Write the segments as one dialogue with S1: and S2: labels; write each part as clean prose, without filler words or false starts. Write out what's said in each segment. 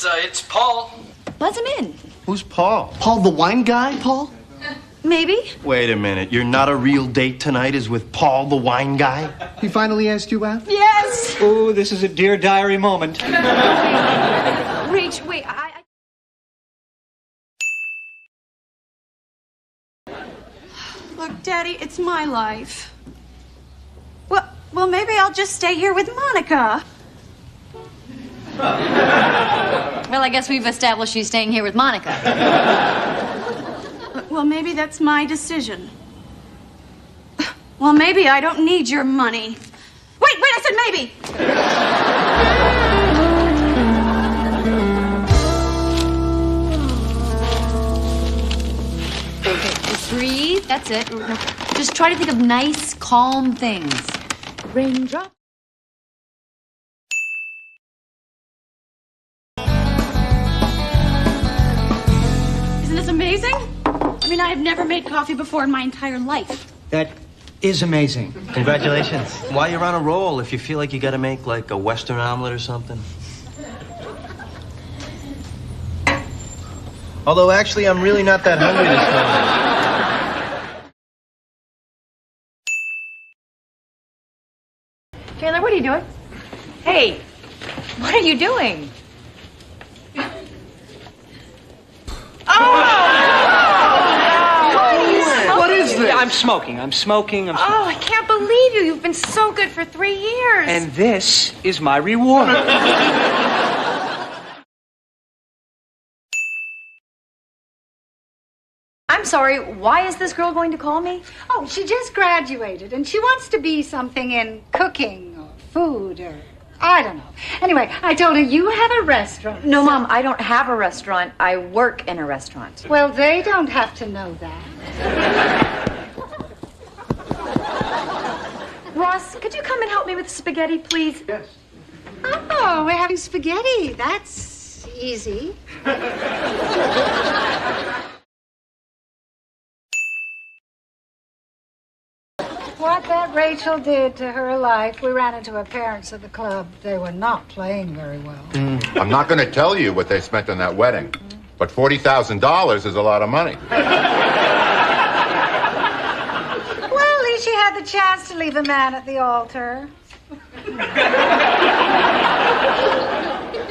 S1: It's Paul.
S2: Let him in.
S3: Who's Paul?
S4: Paul, the wine guy, Paul?
S2: Maybe.
S3: Wait a minute. You're not a real date tonight is with Paul, the wine guy?
S4: He finally asked you out?
S2: Yes.
S5: Oh, this is a Dear Diary moment.
S2: Rach, wait,
S6: Look, Daddy, it's my life. Well, maybe I'll just stay here with Monica.
S2: Well, I guess we've established she's staying here with Monica.
S6: Well, maybe that's my decision. Well, maybe I don't need your money. Wait, I said maybe.
S2: Okay, just breathe. That's it. Just try to think of nice, calm things. Raindrop.
S6: Isn't this amazing? I mean, I have never made coffee before in my entire life.
S5: That is amazing.
S3: Congratulations. Why you're on a roll if you feel like you gotta make like a Western omelet or something? Although actually I'm really not that hungry this time.
S2: Taylor, what are you doing? Hey, what are you doing?
S5: What is this? I'm smoking.
S2: Oh, I can't believe you. You've been so good for 3 years.
S5: And this is my reward.
S2: I'm sorry, why is this girl going to call me?
S7: Oh, she just graduated, and she wants to be something in cooking or food or I don't know. Anyway, I told her you have a restaurant.
S2: No, Mom, I don't have a restaurant. I work in a restaurant.
S7: Well, they don't have to know that.
S2: Ross, could you come and help me with spaghetti, please?
S5: Yes.
S7: Oh, we're having spaghetti. That's easy. What that Rachel did to her life, we ran into her parents at the club. They were not playing very well.
S8: I'm not going to tell you what they spent on that wedding, but $40,000 is a lot of money.
S7: Well, at least she had the chance to leave the man at the altar.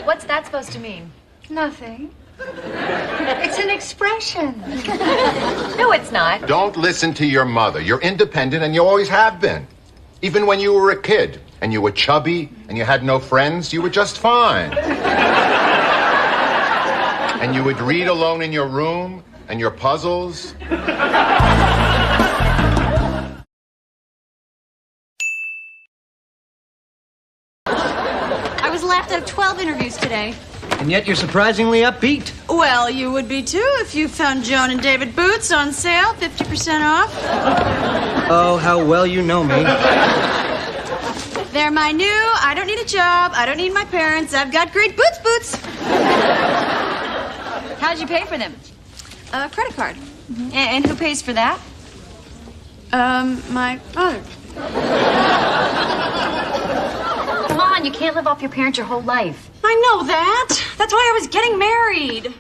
S2: What's that supposed to mean?
S7: Nothing. It's an expression.
S2: No, it's not.
S8: Don't listen to your mother. You're independent and you always have been. Even when you were a kid and you were chubby and you had no friends, you were just fine. And you would read alone in your room and your puzzles.
S6: I was laughed out of 12 interviews today.
S5: And yet you're surprisingly upbeat.
S6: Well, you would be too if you found Joan and David boots on sale, 50% off.
S5: Oh, how well you know me.
S6: They're my new, I don't need a job, I don't need my parents, I've got great boots.
S2: How'd you pay for them?
S6: Credit card.
S2: And who pays for that?
S6: My father.
S2: Come on, you can't live off your parents your whole life.
S6: I know that. That's why I was getting married.